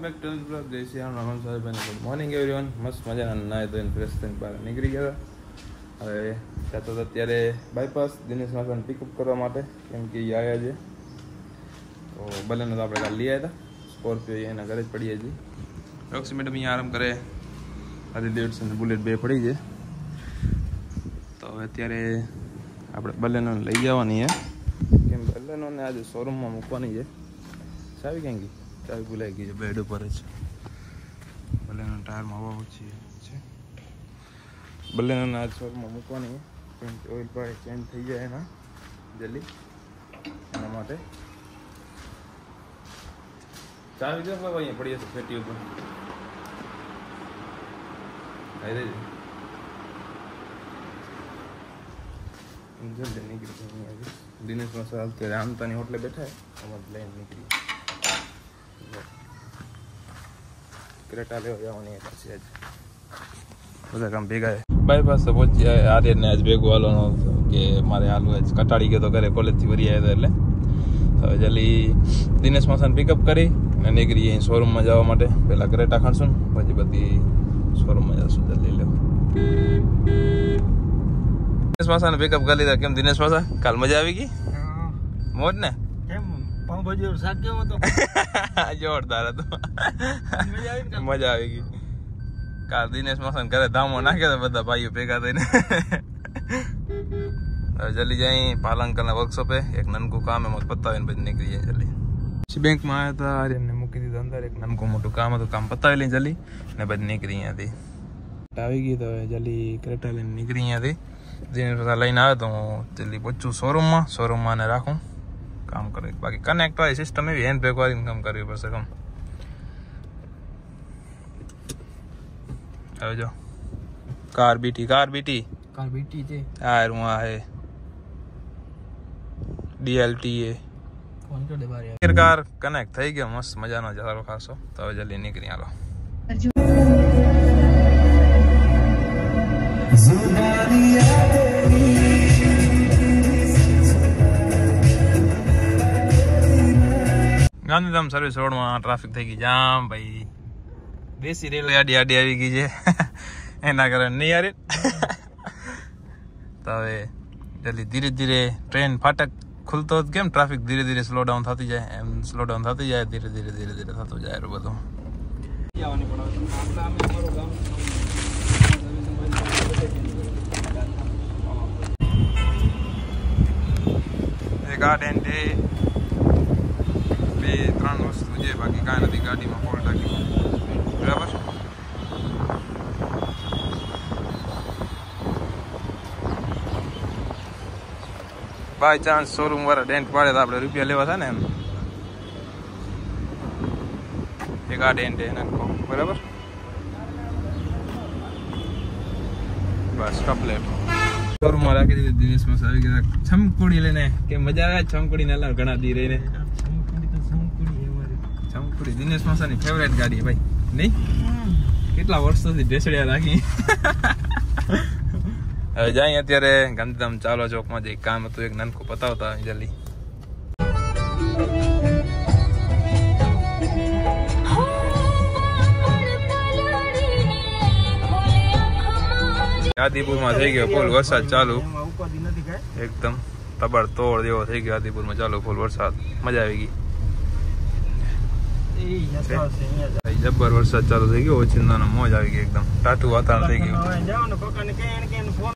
Back to blog જય શ્રી રામ રામ સાહેબ good morning everyone મસ્ત મજાના નાય ધોઈને ફ્રેશ થઈને બહાર નીકળી ગયા હવે જતો તો અત્યારે બાયપાસ દિનેશ માસાને પિકઅપ કરવા માટે કેમ કે એ આવ્યા છે તો બલેનો તો આપણે કાલે લઈ આવ્યા હતા સ્કોર્પિયો એના ઘરે જ પડી હતી રોક્સી મેડમ અહીંયા આરામ કરે આજે ડેડસન બુલેટ બે પડી છે તો હવે અત્યારે આપણે બલેનો લઈ જવાની છે કેમ બલેનોને આજે શોરૂમમાં મૂકવાની છે ચાવી ક્યાં ગઈ ચાવી ભૂલાઈ ગઈ છે બેડ ઉપર જ બલેનો ટાયરમાં હવા ઓછી છે બલેનોને આજ શોરૂમમાં મૂકવાની કેમ કે ઓઇલ પાણી ચેન્જ થઈ જાય એના જલ્દી એના માટે ચાવી જો બાબા અહીંયા પડી જશે ફેટી ઉપર જલ્દી નીકળી અહીંયા દિનેશ મસાલ અત્યારે આમતાની હોટલે બેઠા અમારે લઈને નીકળી ક્રેટા લેવા જવાની પાછી આજ બધા કામ ભેગા બાયપાસ તો પહોંચી આર્યનને આજ ભેગું હાલવાનો કે મારે હાલવું આજ કટાડી ગયો તો ઘરે કોલેજથી વરી આવ્યો એટલે હવે જલ્દી દિનેશ માસાને પિકઅપ કરી અને નીકળીએ અહીં શોરૂમમાં જવા માટે પહેલાં ક્રેટા ખાણશું પછી બધી શોરૂમમાં જશું જલ્દી લેવું દિનેશ માસાને પિકઅપ કરી લીધા કેમ દિનેશ માસા કાલ મજા આવી ગઈ મોજ ને જોરદાર હતો મજા આવી ગઈ કાલ દિનેશ માસા ઘરે ધામો નાખ્યા હતા બધા ભાઈઓ ભેગા થઈને હવે જલ્દી જાય પાલંકરના વર્કશોપે એક નનકું કામ એમ પતાવીને પછી નીકળી જાય જલ્દી પછી બેંકમાં આવ્યા હતા આર્યનને મૂકી દીધું અંદર એક નનકું મોટું કામ હતું કામ પતાવી લઈને જલ્દી ને પછી નીકળી અહીંયાથી આવી ગઈ તો જલ્દી ક્રેટા લઈને નીકળી અહીંયાથી દિનેશ માસા લઈને આવે તો હું જલ્દી પહોંચું શોરૂમમાં ને રાખું काम करे बाकी कनेक्ट वाली सिस्टम में भी हैंड ब्रेक वाली काम करवी पड़શે कम હવે જો કાર બીટી છે यार वहां है DLT है फोन कर दे बार कार कनेक्ट થઈ ગયો મસ્ત મજાનો સારો ખાસો તો હવે જલ્દી નીકળી આલો ગાંધીધામ સર્વિસ રોડમાં ટ્રાફિક થઈ ગઈ જામ ભાઈ દેશી રેલ ગાડી આવી ગઈ છે એના કારણે નહીં યાર તો હવે જલ્દી ધીરે ધીરે ટ્રેન ફાટક ખુલતો કેમ ટ્રાફિક ધીરે ધીરે સ્લો ડાઉન થતી જાય એમ સ્લો ડાઉન થતી જાય ધીરે ધીરે થતું જાય બધું ગાર્ડન ડે 2-3 વસ્તુ છે બાકી કાંઈ નથી ગાડીમાં ફોલ્ટ રાખી બરાબર બાય ચાન્સ શોરૂમ વાળા ડેન્ટ પાડે તો આપણે રૂપિયા લેવા થાય ને એમ એક આ ડેન્ટ નાખો બરાબર બસ કમ્પ્લીટ શોરૂમમાં રાખી દીધી દિનેશ માસા આવી ગયા છમકુડી લઈને કે મજા આવે છમકુડી ને અલાવ ઘણા દી રહીને છમકુડી દિનેશ માસાની ફેવરેટ ગાડી ભાઈ નહીં કેટલા વર્ષોથી ઢેસડિયા રાખી હવે જાય અત્યારે ગાંધીધામ ચાલો ચોકમાં જઈ કામ હતું એક નાનકું પતાવતા જલ્દી આદિપુરમાં થઈ ગયો ફૂલ વરસાદ ચાલુ એકદમ તબડતોડ જેવો થઈ ગયો આદિપુરમાં ચાલુ ફૂલ વરસાદ મજા આવી ગઈ જબ્બર વરસાદ ચાલુ થઈ ગયો ઓચિંતાનો મોજ આવી ગઈ એકદમ ટાટું વાતાવરણ થઈ ગયું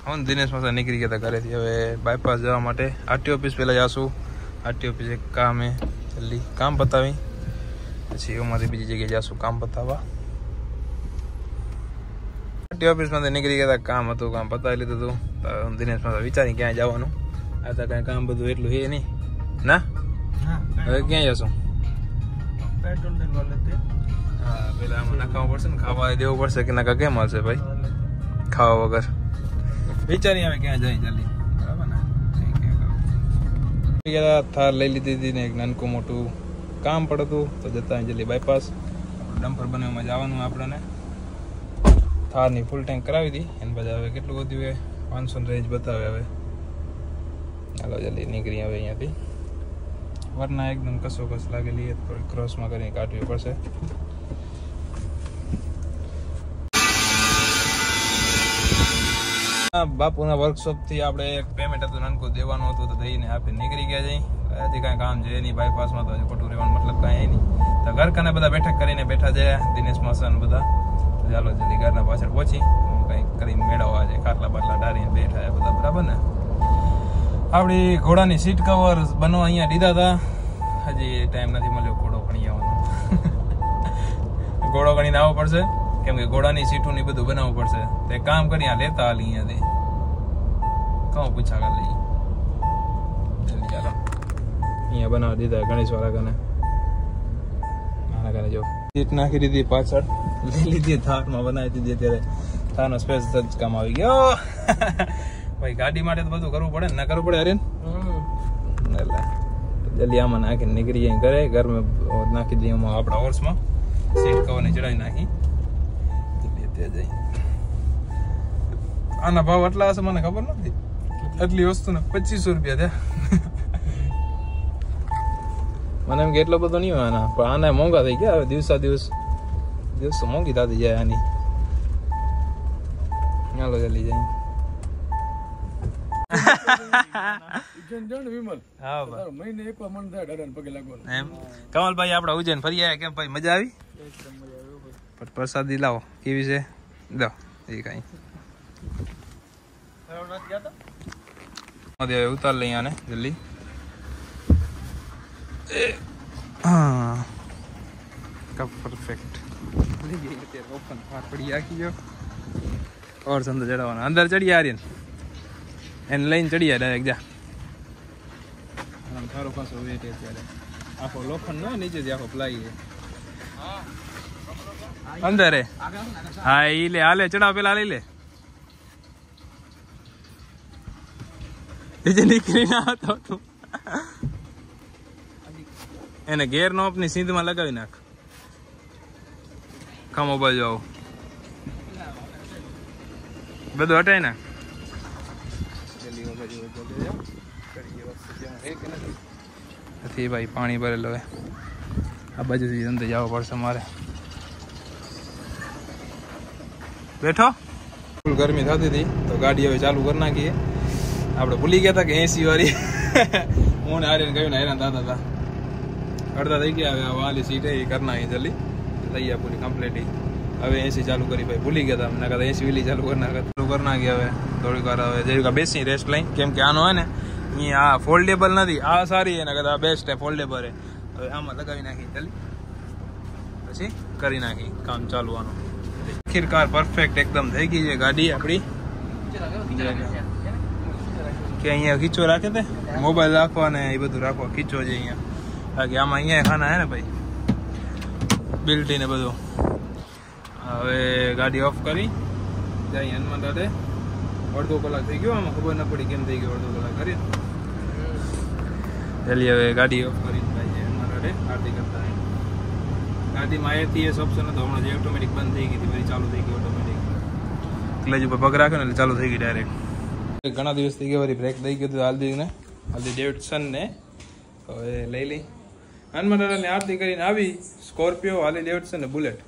હું દિનેશ માસા નીકળી ગયા હતા ઘરેથી હવે બાયપાસ જવા માટે આરટીઓ ઓફિસ પહેલા જાશું આરટીઓ ઓફિસ એક કામ હે જલ્દી કામ પતાવી પછી એમાંથી બીજી જગ્યાએ જાશું કામ પતાવવા આરટીઓ ઓફિસમાંથી નીકળી ગયા હતા કામ હતું કામ પતાવી લીધું હતું દિનેશ માસા વિચારી ક્યાં જવાનું આ તો કાંઈ કામ બધું એટલું હે નહીં ના હવે ક્યાં જશું હા પેલા આમાં નાખવા પડશે ને ખાવા દેવું પડશે કે નાકા કેમ મળશે ભાઈ ખાવા વગર વિચારી આવે ક્યાં જાય જલ્દી બરાબર ને થાર લઈ લીધી હતી ને એક નાનકું મોટું કામ પડતું તો જતા જલ્દી બાયપાસ ડમ્પર બનાવવામાં જવાનું આપણને થારની ફૂલ ટેન્ક કરાવી હતી એને પછી હવે કેટલું વધ્યું હોય 500 રેન્જ બતાવે હવે ચાલો જલ્દી નીકળી આવે અહીંયાથી वरना एकदम कसो कस लागेली है, थोड़ी क्रॉस में કરીને કાઢવી પડશે. બાપુના વર્કશોપ થી આપણે એક પેમેન્ટ હતું નાનકું દેવાનું હતું તો દઈને આપે નીકળી ગયા જઈ. હજી કાંઈ કામ છે નહીં બાયપાસમાં, તો હજી ખોટું રહેવાનું મતલબ કાંઈ નહીં. તો ઘર કને બધા બેઠક કરીને બેઠા છે દિનેશ માસન બધા. ચાલો જલ્દી ઘરના પાછળ પહોંચી કંઈક કરીને મેળવવા છે. ખાટલા બાટલા ડારીને બેઠા છે બધા, બરાબર ને. આપણી ઘોડાની સીટ કવર બનવા અહીંયા દીધા હતા, હજી ટાઈમ નથી મળ્યો ઘોડો ગણી આવવાનો. ઘોડો ગણીને આવવો પડશે, કેમ કે ઘોડાની સીટું ને બધું બનાવવું પડશે. તો એક કામ કરી લેતા હાલ અહીંયાથી કહું પૂછા કર લઈ. ચાલો અહીંયા બનાવી દીધા ગણેશ વાળા કને. નાના કને જો સીટ નાખી દીધી પાછળ, લઈ લીધી થારમાં બનાવી દીધી. અત્યારે થારનો સ્પેસ જ કામ આવી ગયો. ભાઈ ગાડી માટે તો બધું કરવું પડે ને, ના કરવું પડે અરે. એટલે જલ્દી આમાં નાખીને નીકળી જાય ઘરે. ઘરમાં નાખી દઈએ આપણા હોર્સમાં, સીટ કવર ને ચડાવી નાખી. આના ભાવ આટલા હશે મને ખબર નથી. આટલી વસ્તુ ને 2500 રૂપિયા થયા. મને એમ કે એટલો બધો નહીં હોય આના, પણ આના મોંઘા થઈ ગયા. હવે દિવસો મોંઘી થતી જાય આની. ચાલો જલ્દી જાય. કમલભાઈ આપડા ઉજ્જૈન ફરી આવ્યા, કેમ ભાઈ મજા આવી? પ્રસાદી લાવો, કેવી છે? દો એ કઈ ઉતાર લઈ આને જલ્દી. પરફેક્ટ પડી આખી ગયો. ઓર અંદર ચડાવવાના, અંદર ચડી આર્યન એને લઈને ચડી ડાયરેક્ટ જા. સારો પાછો વેટ અત્યારે આખો લોખંડ નો નીચેથી આખો પ્લાય છે અંદર. હા ઈ લે, હાલે ચડાવ પેલા લઈ લે. નીચે નીકળી ના આવતો તું. એને ગેર નોપ ની સીધમાં લગાવી નાખ. ખમો બાજુ આવો, બધું હટાય નાખ. નથી ભાઈ પાણી ભરેલો હોય. આ બાજુથી અંદર જવું પડશે મારે. બેઠો ફૂલ ગરમી થતી હતી તો ગાડી હવે ચાલુ કરી નાખીએ. આપણે ભૂલી ગયા હતા કે 80 વાળી. હું ને આર્યન ગયું ને હેરાન થતા હતા. અડધા થઈ ગયા. હવે વાલી સીટ એ કરી નાખી જલ્દી લઈ પૂરી કમ્પ્લીટ. હવે 80 ચાલુ કરી ભાઈ, ભૂલી ગયા હતા. ના કદાચ 80 વેલી ચાલુ કરી નાખી. હવે થોડીક વાર હવે જેવી બેસી રેસ્ટ લઈ, કેમ કે આનો હોય ને આ ફોલ્ડેબલ નથી. આ સારી એના કરતા બેસ્ટ છે ફોલ્ડેબલ. હવે આમાં લગાવી નાખી જલ્દી, પછી કરી નાખી કામ ચાલુ આનું. આખિરકાર પરફેક્ટ એકદમ થઈ ગઈ છે ગાડી આપણી. કે અહીંયા ખીચો રાખે તે મોબાઈલ રાખવા ને એ બધું રાખવા ખીચો છે અહીંયા. બાકી આમાં અહીંયા ખાના હે ને ભાઈ, બિલ્ટી ને બધું. હવે ગાડી ઓફ કરી જાય હનુમાન દાદે. અડધો કલાક થઈ ગયો, આમાં ખબર ના પડી કેમ થઈ ગયો. અડધો કલાક કરી જલ્દી હવે ગાડી ઓફ કરી જાય હનુમાન દાદે આરતી કરતા. ગાડીમાં ATS ઓપ્શન હતો, હમણાં જે ઓટોમેટિક બંધ થઈ ગઈ હતી, પછી ચાલુ થઈ ગઈ ઓટોમેટિક. ક્લચ ઉપર પગ રાખ્યો ને એટલે ચાલુ થઈ ગઈ ડાયરેક્ટ. ઘણા દિવસ થઈ ગયા, બ્રેક દઈ ગયું હતું હાલ્દી ડેવિડસન ને. હવે લઈ લઈ હનુમાન દાદાની આરતી કરીને આવી. સ્કોર્પિયો, હાર્લી ડેવિડસન ને બુલેટ.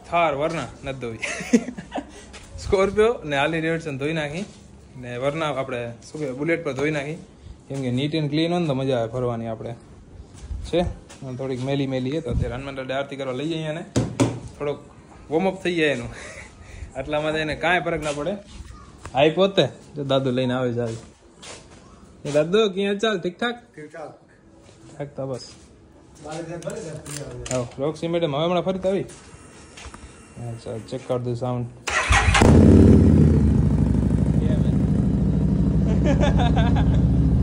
થાર વરના નથી ધોઈ. સ્કોર્પિયો ને હાર્લી ડેવિડસન ધોઈ નાખી ને વરના આપણે શું કહેવાય બુલેટ પર ધોઈ નાખી. કેમ કે નીટ એન્ડ ક્લીન હોય ને તો મજા આવે ફરવાની. આપણે છે થોડીક મેલી છે તો અત્યારે હનુમાન દાદા આરતી કરવા લઈ જઈએ ને થોડોક વોર્મઅપ થઈ જાય એનું. આટલામાં તો એને કાંઈ ફરક ના પડે. આઈ પોતે જો દાદુ લઈને આવે છે. આવી એ દાદુ ક્યાં ચાલ? ઠીકઠાક ઠાક તો બસ. હા રોક્સી મેડમ હવે હમણાં ફરી આવી. અચ્છા ચેક કર દઉં સાઉન્ડ.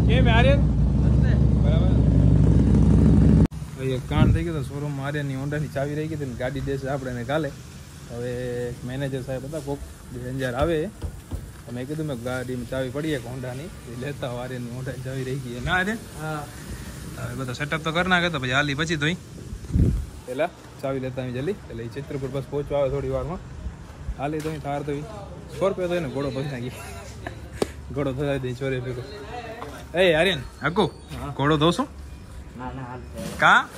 કેમ આર્યન? બરાબર. એક કાંડ થઈ ગયો તો શોરૂમમાં આર્યનની હોન્ડાની ચાવી રહી ગઈ હતી ને ગાડી દેશે આપણે કાલે. હવે મેનેજર સાહેબ હતા કોક અંજાર આવે. મેં કીધું મેં ગાડીમાં ચાવી પડી એક હોન્ડાની લેતા હોય. આર્યનની હોન્ડાની ચાવી રહી ગઈ ના આર્યન? હા. હવે બધો સેટઅપ તો કરી નાખે તો પછી હાલી પછી ધોઈ પેલા ચાવી લેતા આવી જલ્દી. એટલે એ ચિત્રપુર બસ પહોંચવા આવે થોડી વારમાં. હાલી તો થાર તો સ્કોર્પિયો તો ને ઘોડો બસ નાખી. ઘોડો ધોઈ દઈ ચોરે ભેગો. એ આર્યન હકુ ઘોડો ધોશું? કા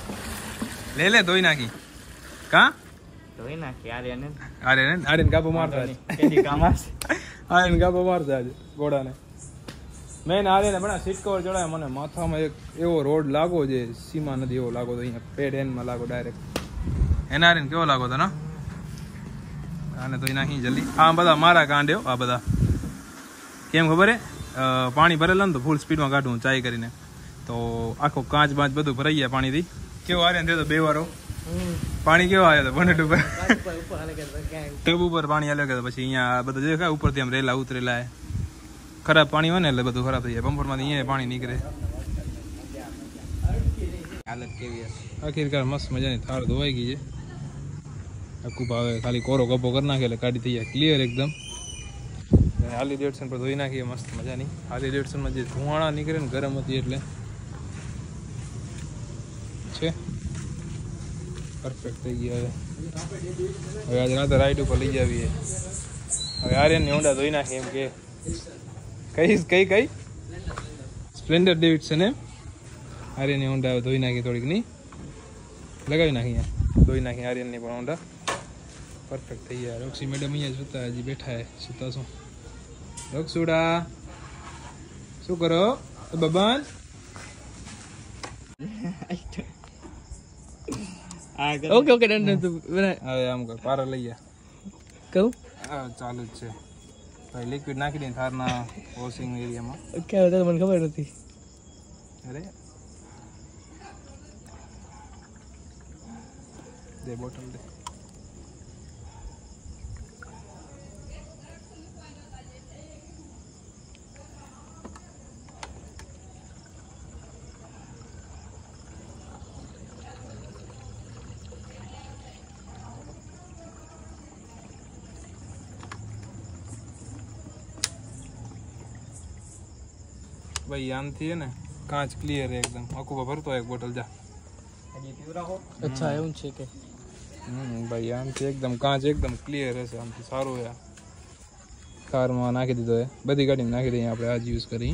લે લે ધોઈ નાખી કા ધોઈ નાખી આર્યને આર્યન ગાપો મારતા કેદી કામ આવશે આર્યન ગાપો મારતા આજે ઘોડાને મેં આર્યને બના સીટ કવર ચડાય મને માથામાં એક એવો રોડ લાગો જે સીમા નદી એવો લાગો તો અહીંયા પેડ એન્ડમાં લાગો ડાયરેક્ટ એના આર્યન કેવો લાગો તો ને આને ધોઈ નાખી જલ્દી આ બધા મારા કાંડ્યો આ બધા કેમ ખબર હે પાણી ભરેલા ને તો ફૂલ સ્પીડમાં કાઢું ચાય કરીને તો આખો કાચ બાંચ બધું ભરાઈ ગયા પાણીથી કેવો આર્યન થયો તો 2 વારો પાણી કેવો આવ્યો હતો બોનેટ ઉપર ટબ ઉપર પાણી આવ્યો કે પછી અહીંયા બધા જોયું કે ઉપરથી આમ રેલા ઉતરેલા ખરાબ પાણી હોય ને એટલે બધું ખરાબ થઈ જાય બમ્પરમાંથી અહીંયા પાણી નીકળે હાલત કેવી હશે આખીરકાર મસ્ત મજાની થાર ધોવાઈ ગઈ છે આખું ભાવે ખાલી કોરો કપો કરી નાખે એટલે કાઢી થઈ જાય ક્લિયર એકદમ હાલી ડેડસન પર ધોઈ નાખીએ મસ્ત મજાની હાલી ડેડસનમાં જે ધુવાણા નીકળે ને ગરમ હતી એટલે છે પરફેક્ટ થઈ ગયા હવે આજે રાતે રાઈડ ઉપર લઈ જાવીએ હવે આર્યનની હોન્ડા ધોઈ નાખી એમ કે કઈ સ્પ્લેન્ડર ડેવિડસન એમ આર્યનની હોન્ડા ધોઈ નાખી થોડીક ની લગાવી નાખી ધોઈ નાખી આર્યનની પણ હોન્ડા પરફેક્ટ થઈ ગયા રોક્ષી મેડમ અહીંયા સુતા હજી બેઠા સુતા શું રોક્ષુડા શું કરો બબાન ઓકે ઓકે ડન તું હવે આમ કર પારા લઈ જા કહું હા ચાલુ જ છે ભાઈ લિક્વિડ નાખી દે થારના વોશિંગ એરિયામાં ક્યાં હતો મને ખબર નથી અરે દે બોટલ દે भाई आमથી है ને કાચ ક્લિયર है एकदम આખું ભરતો એક બોટલ જા અચ્છા એવું છે કે ભાઈ આમથી એકદમ કાચ એકદમ ક્લિયર હશે આમથી સારું છે કારમાં નાખી દીધો છે બધી ગાડીમાં નાખી દઈએ આપણે આજ યુઝ કરી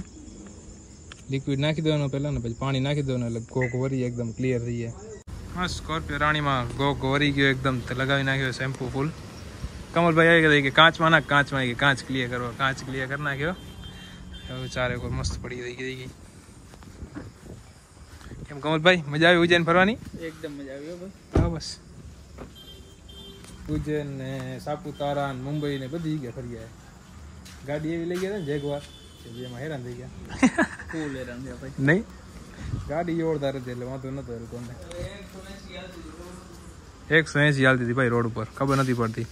લિક્વિડ નાખી દેવાનું પહેલાં ને પછી પાણી નાખી દેવાનું એટલે ગોક વરી એકદમ ક્લિયર થઈ જાય હા સ્કોર્પિયો રાણીમાં ગોક વરી ગયો એકદમ લગાવી નાખ્યો શેમ્પુ ફૂલ કમલભાઈ આવી ગયા કે કાચમાં નાખ કાચમાં કે કાચ ક્લિયર કરો કાચ ક્લિયર કરી નાખ્યો હવે ચારે કોઈ મસ્ત પડી થઈ ગઈ કેમ કમલભાઈ મજા આવી ઉજ્જૈન ફરવાની એકદમ મજા આવી બસ હા બસ ઉજ્જૈન ને સાપુતારા ને મુંબઈ ને બધી ગયા ફરી ગયા ગાડી એવી લઈ ગયા ને જેગવાર જેમાં હેરાન થઈ ગયા ફૂલ હેરાન થયા ભાઈ નહીં ગાડી જોરદાર હતી એટલે વાંધો નતો કોને 180 હાલતી હતી ભાઈ રોડ ઉપર ખબર નથી પડતી